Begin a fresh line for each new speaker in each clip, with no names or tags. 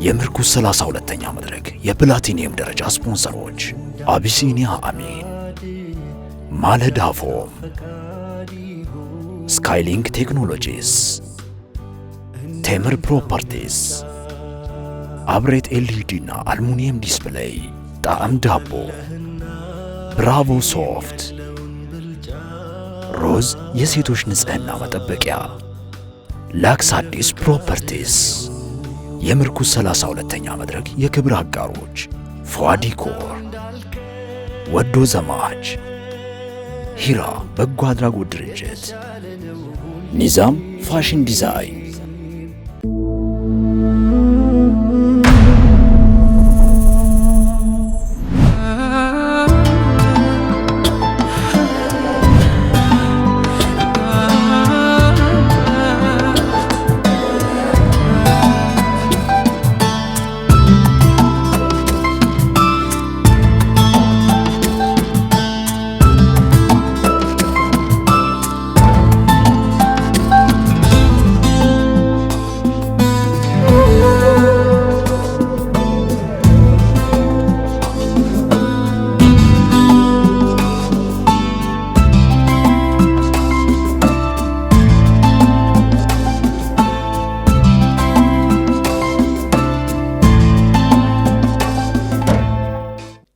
የምርኩዝ 32ኛ መድረክ የፕላቲኒየም ደረጃ ስፖንሰሮች አቢሲኒያ አሚን፣ ማለዳ ፎም፣ ስካይሊንክ ቴክኖሎጂስ፣ ቴምር ፕሮፐርቲስ፣ አብሬት ኤልኢዲ እና አልሙኒየም ዲስፕሌይ፣ ጣዕም ዳቦ፣ ብራቮ ሶፍት፣ ሮዝ የሴቶች ንጽህና መጠበቂያ፣ ላክስ አዲስ ፕሮፐርቲስ። የምርኩዝ 32ኛ መድረክ የክብር አጋሮች ፏዲኮር፣ ወዶ ዘማች፣ ሂራ በጎ አድራጎት ድርጅት፣ ኒዛም ፋሽን ዲዛይን።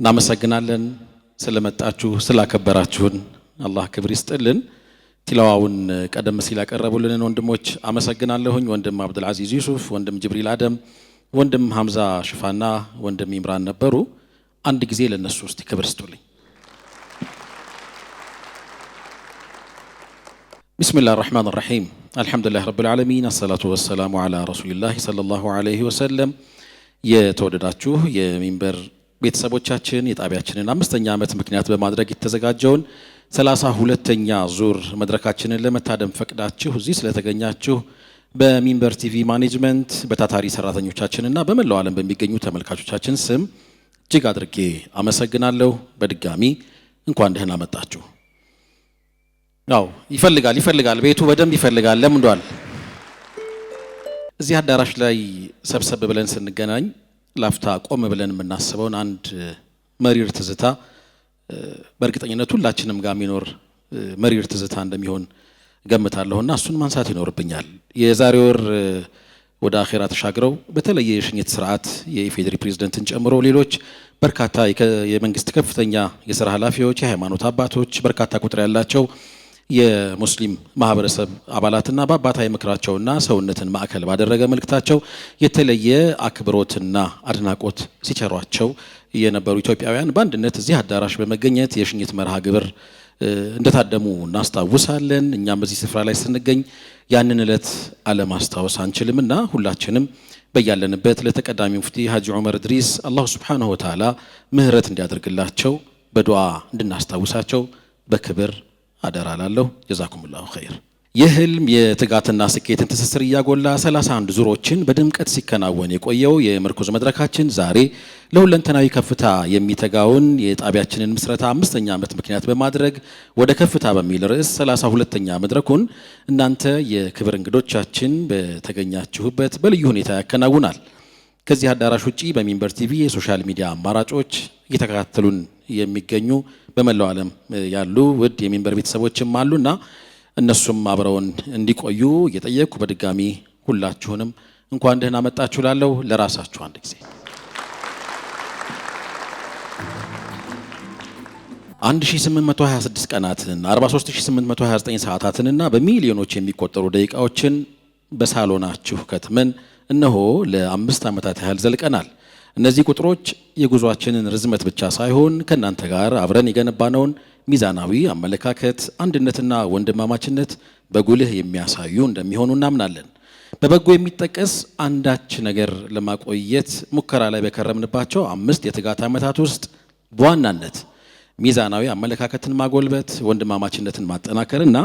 እናመሰግናለን ስለመጣችሁ ስላከበራችሁን፣ አላህ ክብር ይስጥልን። ቲላዋውን ቀደም ሲል ያቀረቡልን ወንድሞች አመሰግናለሁኝ። ወንድም አብዱል አዚዝ ዩሱፍ፣ ወንድም ጅብሪል አደም፣ ወንድም ሐምዛ ሽፋና፣ ወንድም ኢምራን ነበሩ። አንድ ጊዜ ለነሱ እስቲ ክብር ስጡልኝ። ቢስሚላህ አርህማን አርሂም አልሐምዱሊላህ ረብል ዓለሚን አሰላቱ ወሰላሙ ዐላ ረሱሊላህ ሰለላሁ ዐለይሂ ወሰለም። የተወደዳችሁ የሚንበር ቤተሰቦቻችን የጣቢያችንን 5ኛ ዓመት ምክንያት በማድረግ የተዘጋጀውን 32ኛ ዙር መድረካችንን ለመታደም ፈቅዳችሁ እዚህ ስለተገኛችሁ በሚንበር ቲቪ ማኔጅመንት በታታሪ ሰራተኞቻችንና በመላው ዓለም በሚገኙ ተመልካቾቻችን ስም እጅግ አድርጌ አመሰግናለሁ። በድጋሚ እንኳን ደህና መጣችሁ። ያው ይፈልጋል ቤቱ በደንብ ይፈልጋል፣ ለምዷል። እዚህ አዳራሽ ላይ ሰብሰብ ብለን ስንገናኝ ላፍታ ቆም ብለን የምናስበውን አንድ መሪር ትዝታ በእርግጠኝነት ሁላችንም ጋር የሚኖር መሪር ትዝታ እንደሚሆን ገምታለሁና እሱን ማንሳት ይኖርብኛል። የዛሬ ወር ወደ አኼራ ተሻግረው በተለየ የሽኝት ስርዓት የኢፌዴሪ ፕሬዝዳንትን ጨምሮ ሌሎች በርካታ የመንግስት ከፍተኛ የሥራ ኃላፊዎች፣ የሃይማኖት አባቶች፣ በርካታ ቁጥር ያላቸው የሙስሊም ማህበረሰብ አባላትና በአባታዊ ምክራቸውና ሰውነትን ማዕከል ባደረገ መልእክታቸው የተለየ አክብሮትና አድናቆት ሲቸሯቸው የነበሩ ኢትዮጵያውያን በአንድነት እዚህ አዳራሽ በመገኘት የሽኝት መርሃ ግብር እንደታደሙ እናስታውሳለን። እኛም በዚህ ስፍራ ላይ ስንገኝ ያንን ዕለት አለማስታወስ አንችልምና ሁላችንም በያለንበት ለተቀዳሚ ሙፍቲ ሀጂ ዑመር ኢድሪስ አላሁ ሱብሓነሁ ወተዓላ ምህረት እንዲያደርግላቸው በዱዓ እንድናስታውሳቸው በክብር አደራ ላለሁ። ጀዛኩሙላሁ ኸይር። የህልም የትጋትና ስኬትን ትስስር እያጎላ 31 ዙሮችን በድምቀት ሲከናወን የቆየው የምርኩዝ መድረካችን ዛሬ ለሁለንተናዊ ከፍታ የሚተጋውን የጣቢያችንን ምስረታ 5ኛ ዓመት ምክንያት በማድረግ ወደ ከፍታ በሚል ርዕስ 32ኛ መድረኩን እናንተ የክብር እንግዶቻችን በተገኛችሁበት በልዩ ሁኔታ ያከናውናል። ከዚህ አዳራሽ ውጪ በሚንበር ቲቪ የሶሻል ሚዲያ አማራጮች እየተከታተሉን የሚገኙ በመላው ዓለም ያሉ ውድ የሚንበር ቤተሰቦችም አሉና እነሱም አብረውን እንዲቆዩ እየጠየቅኩ በድጋሚ ሁላችሁንም እንኳን ደህና መጣችሁ ላለሁ። ለራሳችሁ አንድ ጊዜ 1826 ቀናትን 43829 ሰዓታትንና በሚሊዮኖች የሚቆጠሩ ደቂቃዎችን በሳሎናችሁ ከትመን እነሆ ለ5 ዓመታት ያህል ዘልቀናል። እነዚህ ቁጥሮች የጉዟችንን ርዝመት ብቻ ሳይሆን ከናንተ ጋር አብረን የገነባነውን ሚዛናዊ አመለካከት፣ አንድነትና ወንድማማችነት በጉልህ የሚያሳዩ እንደሚሆኑ እናምናለን። በበጎ የሚጠቀስ አንዳች ነገር ለማቆየት ሙከራ ላይ በከረምንባቸው 5 የትጋት ዓመታት ውስጥ በዋናነት ሚዛናዊ አመለካከትን ማጎልበት፣ ወንድማማችነትን ማጠናከርና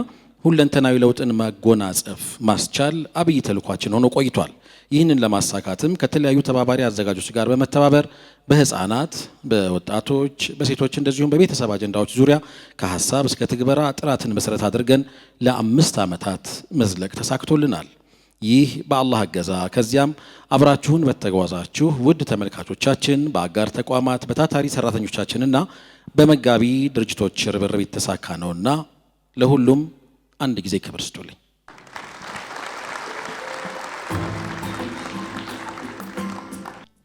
ሁለንተናዊ ለውጥን ማጎናጸፍ ማስቻል አብይ ተልኳችን ሆኖ ቆይቷል። ይህንን ለማሳካትም ከተለያዩ ተባባሪ አዘጋጆች ጋር በመተባበር በህፃናት፣ በወጣቶች፣ በሴቶች እንደዚሁም በቤተሰብ አጀንዳዎች ዙሪያ ከሐሳብ እስከ ትግበራ ጥራትን መሰረት አድርገን ለ5 ዓመታት መዝለቅ ተሳክቶልናል። ይህ በአላህ እገዛ ከዚያም አብራችሁን በተጓዛችሁ ውድ ተመልካቾቻችን በአጋር ተቋማት በታታሪ ሰራተኞቻችንና በመጋቢ ድርጅቶች ርብርብ የተሳካ ነውና ለሁሉም አንድ ጊዜ ክብር ስጡልኝ።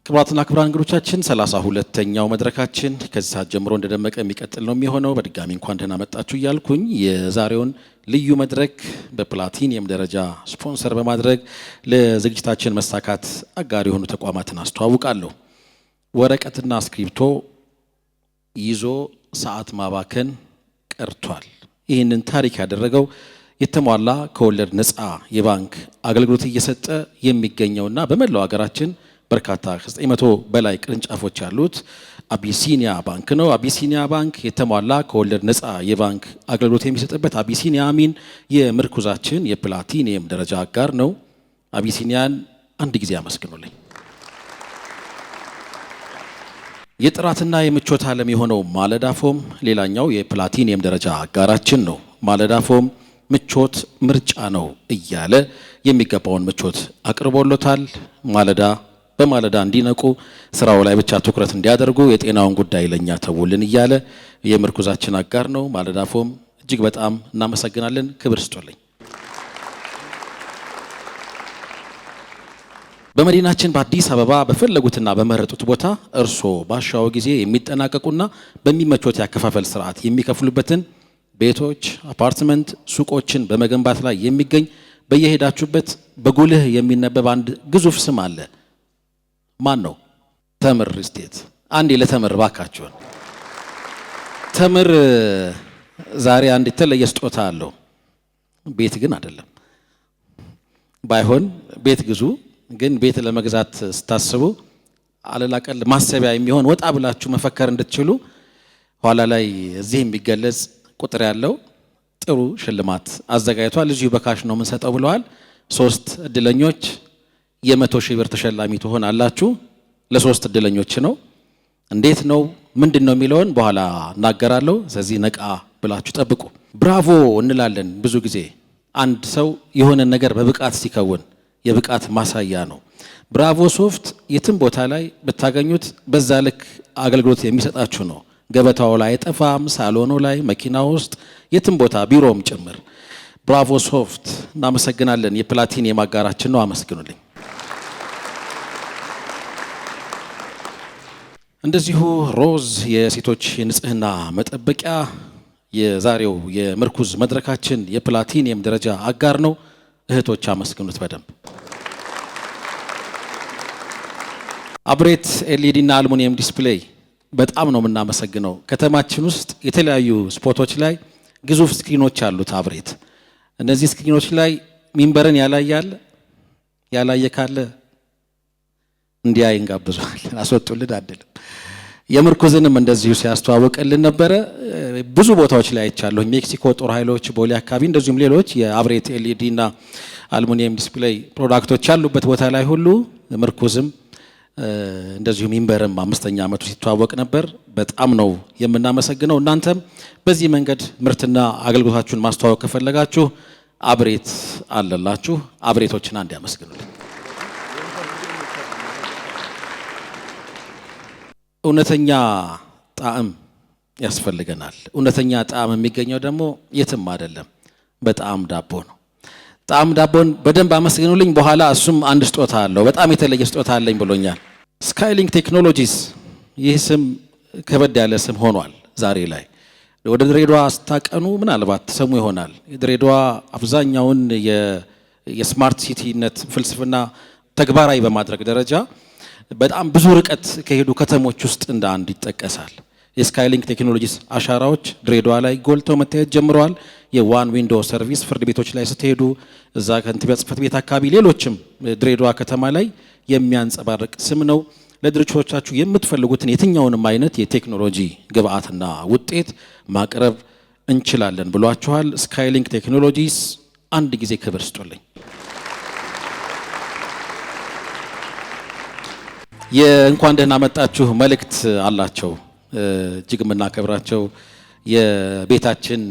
ክቡራትና ክቡራን እንግዶቻችን 32ኛው መድረካችን ከዚህ ሰዓት ጀምሮ እንደደመቀ የሚቀጥል ነው የሚሆነው። በድጋሚ እንኳን ደህና መጣችሁ እያልኩኝ የዛሬውን ልዩ መድረክ በፕላቲኒየም ደረጃ ስፖንሰር በማድረግ ለዝግጅታችን መሳካት አጋር የሆኑ ተቋማትን አስተዋውቃለሁ። ወረቀትና እስክሪብቶ ይዞ ሰዓት ማባከን ቀርቷል። ይህንን ታሪክ ያደረገው የተሟላ ከወለድ ነፃ የባንክ አገልግሎት እየሰጠ የሚገኘውና በመላው ሀገራችን በርካታ ከ900 በላይ ቅርንጫፎች ያሉት አቢሲኒያ ባንክ ነው። አቢሲኒያ ባንክ የተሟላ ከወለድ ነፃ የባንክ አገልግሎት የሚሰጥበት አቢሲኒያ አሚን የምርኩዛችን የፕላቲኒየም ደረጃ አጋር ነው። አቢሲኒያን አንድ ጊዜ አመስግኑልኝ። የጥራትና የምቾት ዓለም የሆነው ማለዳ ፎም ሌላኛው የፕላቲኒየም ደረጃ አጋራችን ነው። ማለዳ ፎም ምቾት ምርጫ ነው እያለ የሚገባውን ምቾት አቅርቦሎታል። ማለዳ በማለዳ እንዲነቁ ስራው ላይ ብቻ ትኩረት እንዲያደርጉ የጤናውን ጉዳይ ለኛ ተውልን እያለ የምርኩዛችን አጋር ነው። ማለዳ ፎም እጅግ በጣም እናመሰግናለን። ክብር ስጡልኝ። በመዲናችን በአዲስ አበባ በፈለጉትና በመረጡት ቦታ እርሶ ባሻው ጊዜ የሚጠናቀቁና በሚመቾት ያከፋፈል ስርዓት የሚከፍሉበትን ቤቶች፣ አፓርትመንት፣ ሱቆችን በመገንባት ላይ የሚገኝ በየሄዳችሁበት በጉልህ የሚነበብ አንድ ግዙፍ ስም አለ። ማን ነው? ተምር ስቴት። አንዴ ለተምር ባካችሁን። ተምር ዛሬ አንድ የተለየ ስጦታ አለው። ቤት ግን አይደለም። ባይሆን ቤት ግዙ። ግን ቤት ለመግዛት ስታስቡ አለላቀል ማሰቢያ የሚሆን ወጣ ብላችሁ መፈከር እንድትችሉ ኋላ ላይ እዚህ የሚገለጽ ቁጥር ያለው ጥሩ ሽልማት አዘጋጅቷል። እዚሁ በካሽ ነው የምንሰጠው ብለዋል። 3 እድለኞች የ100,000 ብር ተሸላሚ ትሆናላችሁ። ለ3 እድለኞች ነው። እንዴት ነው ምንድን ነው የሚለውን በኋላ እናገራለሁ። ስለዚህ ነቃ ብላችሁ ጠብቁ። ብራቮ እንላለን ብዙ ጊዜ አንድ ሰው የሆነ ነገር በብቃት ሲከውን የብቃት ማሳያ ነው። ብራቮ ሶፍት የትም ቦታ ላይ ብታገኙት በዛ ልክ አገልግሎት የሚሰጣችሁ ነው። ገበታው ላይ አይጠፋም፣ ሳሎኑ ላይ፣ መኪና ውስጥ፣ የትም ቦታ ቢሮም ጭምር። ብራቮ ሶፍት እናመሰግናለን። የፕላቲኒየም አጋራችን ነው። አመስግኑልኝ። እንደዚሁ ሮዝ የሴቶች የንጽህና መጠበቂያ የዛሬው የምርኩዝ መድረካችን የፕላቲኒየም ደረጃ አጋር ነው። እህቶች አመስግኑት በደንብ። አብሬት ኤልኢዲ እና አልሙኒየም ዲስፕሌይ በጣም ነው የምናመሰግነው። ከተማችን ውስጥ የተለያዩ ስፖቶች ላይ ግዙፍ ስክሪኖች አሉት አብሬት። እነዚህ ስክሪኖች ላይ ሚንበርን ያላየ ካለ እንዲያይ እንጋብዟል። አስወጡልን አይደለም። የምርኩዝንም እንደዚሁ ሲያስተዋውቅልን ነበረ። ብዙ ቦታዎች ላይ አይቻለሁ። ሜክሲኮ ጦር ኃይሎች ቦሌ አካባቢ፣ እንደዚሁም ሌሎች የአብሬት ኤልኢዲ እና አልሙኒየም ዲስፕሌይ ፕሮዳክቶች ያሉበት ቦታ ላይ ሁሉ ምርኩዝም እንደዚሁ ሚንበርም 5ኛ ዓመቱ ሲተዋወቅ ነበር። በጣም ነው የምናመሰግነው። እናንተም በዚህ መንገድ ምርትና አገልግሎታችሁን ማስተዋወቅ ከፈለጋችሁ አብሬት አለላችሁ። አብሬቶችን አንድ ያመስግኑልኝ። እውነተኛ ጣዕም ያስፈልገናል። እውነተኛ ጣዕም የሚገኘው ደግሞ የትም አይደለም፣ በጣም ዳቦ ነው። ጣዕም ዳቦን በደንብ አመስግኑልኝ። በኋላ እሱም አንድ ስጦታ አለው፣ በጣም የተለየ ስጦታ አለኝ ብሎኛል። ስካይሊንክ ቴክኖሎጂስ፣ ይህ ስም ከበድ ያለ ስም ሆኗል። ዛሬ ላይ ወደ ድሬዳዋ ስታቀኑ ምናልባት ተሰሙ ይሆናል። ድሬዳዋ አብዛኛውን የስማርት ሲቲነት ፍልስፍና ተግባራዊ በማድረግ ደረጃ በጣም ብዙ ርቀት ከሄዱ ከተሞች ውስጥ እንደ አንድ ይጠቀሳል። የስካይሊንክ ቴክኖሎጂስ አሻራዎች ድሬዳዋ ላይ ጎልተው መታየት ጀምረዋል። የዋን ዊንዶ ሰርቪስ ፍርድ ቤቶች ላይ ስትሄዱ፣ እዛ ከንቲባ ጽሕፈት ቤት አካባቢ፣ ሌሎችም ድሬዳዋ ከተማ ላይ የሚያንጸባርቅ ስም ነው። ለድርጅቶቻችሁ የምትፈልጉትን የትኛውንም አይነት የቴክኖሎጂ ግብአትና ውጤት ማቅረብ እንችላለን ብሏችኋል። ስካይሊንክ ቴክኖሎጂስ አንድ ጊዜ ክብር ስጡልኝ። የእንኳን ደህና መጣችሁ መልእክት አላቸው። እጅግ የምናከብራቸው የቤታችን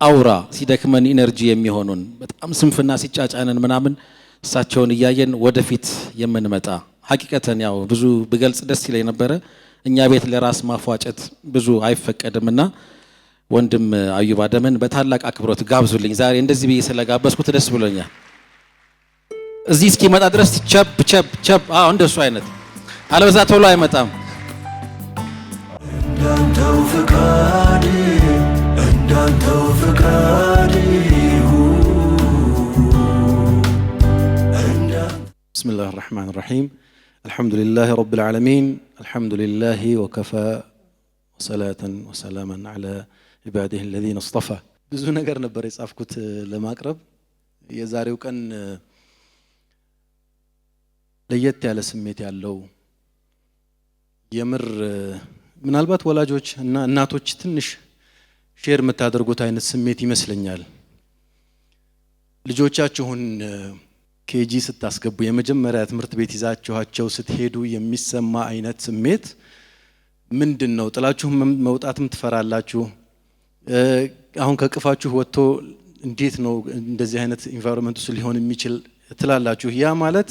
አውራ ሲደክመን ኢነርጂ የሚሆኑን በጣም ስንፍና ሲጫጫነን ምናምን እሳቸውን እያየን ወደፊት የምንመጣ ሐቂቀተን ያው ብዙ ብገልጽ ደስ ይለኝ ነበረ። እኛ ቤት ለራስ ማፏጨት ብዙ አይፈቀድምና ወንድም አዩብ አደምን በታላቅ አክብሮት ጋብዙልኝ። ዛሬ እንደዚህ ብዬ ስለጋበዝኩት ደስ ብሎኛል። እዚህ እስኪመጣ ድረስ ቸብ ቸብ ቸብ እንደሱ አይነት አለበዛ ቶሎ አይመጣም። እንዳንተው ፍቃድ እንዳንተው ፍቃድ
بسم الله الرحمن الرحيم الحمد لله رب العالمين الحمد لله وكفى وصلاة وسلاما على عباده الذين اصطفى ብዙ ነገር ነበር የጻፍኩት ለማቅረብ የዛሬው ቀን ለየት ያለ ስሜት ያለው የምር ምናልባት ወላጆች እና እናቶች ትንሽ ሼር የምታደርጉት አይነት ስሜት ይመስለኛል። ልጆቻችሁን ኬጂ ስታስገቡ የመጀመሪያ ትምህርት ቤት ይዛችኋቸው ስትሄዱ የሚሰማ አይነት ስሜት ምንድነው? ጥላችሁ መውጣትም ትፈራላችሁ። አሁን ከቅፋችሁ ወጥቶ እንዴት ነው እንደዚህ አይነት ኢንቫይሮንመንት ውስጥ ሊሆን የሚችል ትላላችሁ። ያ ማለት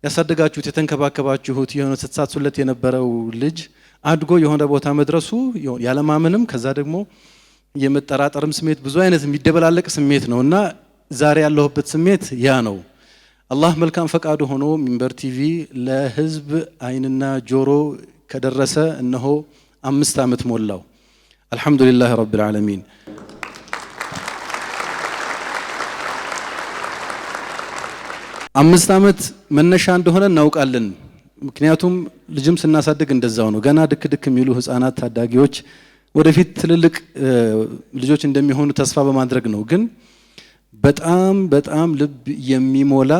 ያሳደጋችሁት የተንከባከባችሁት የሆነ ስትሳሱለት የነበረው ልጅ አድጎ የሆነ ቦታ መድረሱ ያለማመንም ከዛ ደግሞ የመጠራጠርም ስሜት ብዙ አይነት የሚደበላለቅ ስሜት ነውና ዛሬ ያለሁበት ስሜት ያ ነው። አላህ መልካም ፈቃዱ ሆኖ ሚንበር ቲቪ ለህዝብ አይንና ጆሮ ከደረሰ እነሆ 5 ዓመት ሞላው። አልহামዱሊላህ ረብል ዓለሚን። አምስት ዓመት መነሻ እንደሆነ እናውቃለን። ምክንያቱም ልጅም ስናሳድግ እንደዛው ነው። ገና ድክ የሚሉ ህፃናት ታዳጊዎች ወደፊት ትልልቅ ልጆች እንደሚሆኑ ተስፋ በማድረግ ነው። ግን በጣም ልብ የሚሞላ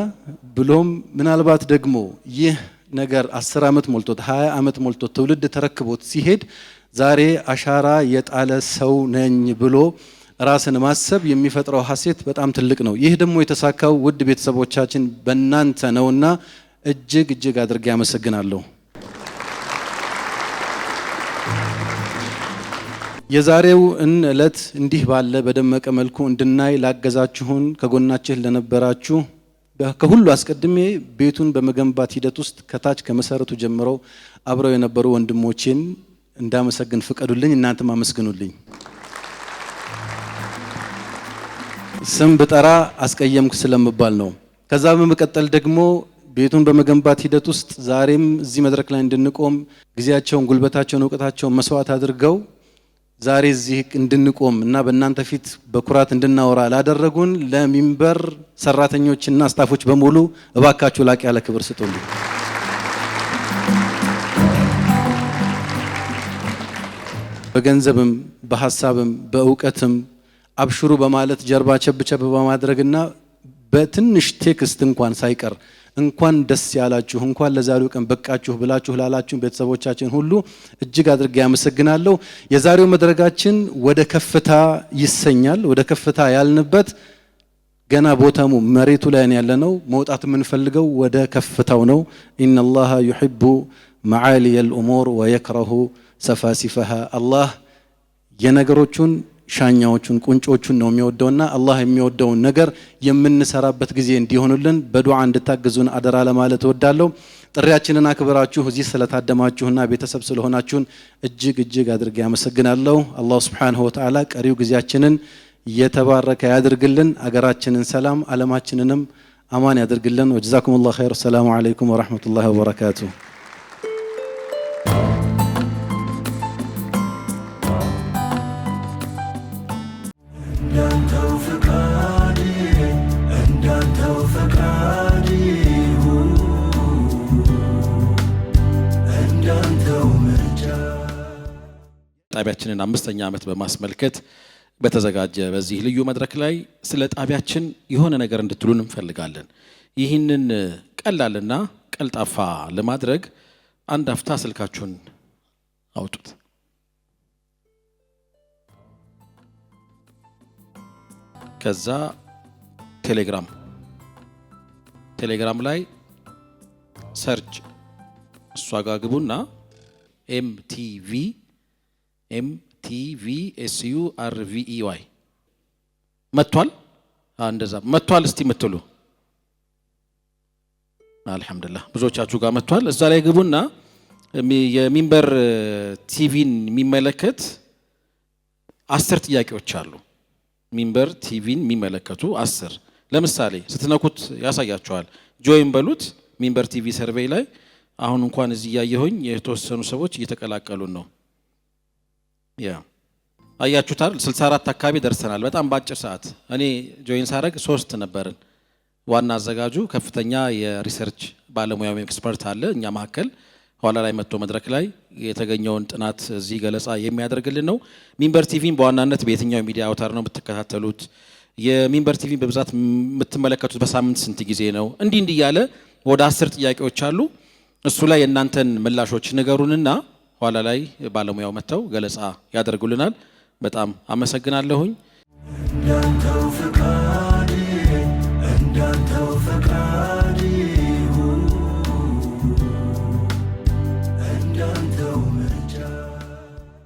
ብሎም ምናልባት ደግሞ ይህ ነገር 10 ዓመት ሞልቶት 20 ዓመት ሞልቶት ትውልድ ተረክቦት ሲሄድ ዛሬ አሻራ የጣለ ሰው ነኝ ብሎ ራስን ማሰብ የሚፈጥረው ሐሴት በጣም ትልቅ ነው። ይህ ደግሞ የተሳካው ውድ ቤተሰቦቻችን በእናንተ ነውና እጅግ አድርጌ አመሰግናለሁ። የዛሬው እለት እንዲህ ባለ በደመቀ መልኩ እንድናይ ላገዛችሁን ከጎናችን ለነበራችሁ ከሁሉ አስቀድሜ ቤቱን በመገንባት ሂደት ውስጥ ከታች ከመሰረቱ ጀምረው አብረው የነበሩ ወንድሞቼን እንዳመሰግን ፍቀዱልኝ። እናንተም አመስግኑልኝ። ስም በጠራ አስቀየምኩ ስለምባል ነው። ከዛ በመቀጠል ደግሞ ቤቱን በመገንባት ሂደት ውስጥ ዛሬም እዚህ መድረክ ላይ እንድንቆም ጊዜያቸውን፣ ጉልበታቸውን፣ ዕውቀታቸውን መስዋዕት አድርገው ዛሬ እዚህ እንድንቆም እና በእናንተ ፊት በኩራት እንድናወራ ላደረጉን ለሚንበር ሰራተኞችና ስታፎች በሙሉ እባካችሁ ላቅ ያለ ክብር ስጡልኝ። በገንዘብም በሐሳብም በእውቀትም አብሽሩ በማለት ጀርባ ቸብቸብ በማድረግና በትንሽ ቴክስት እንኳን ሳይቀር እንኳን ደስ ያላችሁ እንኳን ለዛሬው ቀን በቃችሁ ብላችሁ ላላችሁ ቤተሰቦቻችን ሁሉ እጅግ አድርጌ ያመሰግናለሁ። የዛሬው መድረጋችን ወደ ከፍታ ይሰኛል። ወደ ከፍታ ያልንበት ገና ቦታሙ መሬቱ ላይ ያለነው መውጣት የምንፈልገው ወደ ከፍታው ነው። ኢነላሃ ዩሂቡ መዓሊየል ኡሙር ወየክረሁ ሰፋሲፈሃ። አላህ የነገሮቹን ሻኛዎቹን ቁንጮቹን ነው የሚወደውና አላህ የሚወደውን ነገር የምንሰራበት ጊዜ እንዲሆንልን በዱዓ እንድታግዙን አደራ ለማለት እወዳለሁ። ጥሪያችንን አክብራችሁ እዚህ ስለታደማችሁና ቤተሰብ ስለሆናችሁን እጅግ አድርጌ አመሰግናለሁ። አላህ Subhanahu Wa Ta'ala ቀሪው ጊዜያችንን የተባረከ ያድርግልን። አገራችንን ሰላም፣ ዓለማችንንም አማን ያድርግልን። ወጀዛኩሙላሁ ኸይር። ሰላሙ አለይኩም ወራህመቱላሂ ወበረካቱሁ።
ጣቢያችንን 5ኛ ዓመት በማስመልከት በተዘጋጀ በዚህ ልዩ መድረክ ላይ ስለ ጣቢያችን የሆነ ነገር እንድትሉን እንፈልጋለን። ይህንን ቀላልና ቀልጣፋ ለማድረግ አንድ አፍታ ስልካችሁን አውጡት። ከዛ ቴሌግራም ላይ ሰርች እሷ ጋር ግቡና MTV SURVEY መጥቷል እንደዛ መጥቷል እስቲ ምትሉ አልহামዱሊላህ ብዙዎቻችሁ ጋር መጥቷል እዛ ላይ ግቡና የሚንበር ቲቪን የሚመለከት 10 ጥያቄዎች አሉ ሚንበር ቲቪን የሚመለከቱ 10 ለምሳሌ ስትነኩት ያሳያቸዋል ጆይን በሉት ሚንበር ቲቪ ሰርቬይ ላይ አሁን እንኳን እዚህ ያየሁኝ የተወሰኑ ሰዎች እየተቀላቀሉን ነው ያ አያችሁታል 64 አካባቢ ደርሰናል በጣም ባጭር ሰዓት እኔ ጆይን ሳረግ 3 ነበርን ዋና አዘጋጁ ከፍተኛ የሪሰርች ባለሙያው ኤክስፐርት አለ እኛ ማከል ኋላ ላይ መጥቶ መድረክ ላይ የተገኘውን ጥናት እዚህ ገለጻ የሚያደርግልን ነው ሚንበር ቲቪን በዋናነት በየትኛው ሚዲያ አውታር ነው የምትከታተሉት የሚንበር ቲቪ በብዛት የምትመለከቱት በሳምንት ስንት ጊዜ ነው እንዲህ ያለ ወደ 10 ጥያቄዎች አሉ እሱ ላይ እናንተን ምላሾች ንገሩንና ኋላ ላይ ባለሙያው መጥተው ገለጻ ያደርጉልናል በጣም አመሰግናለሁኝ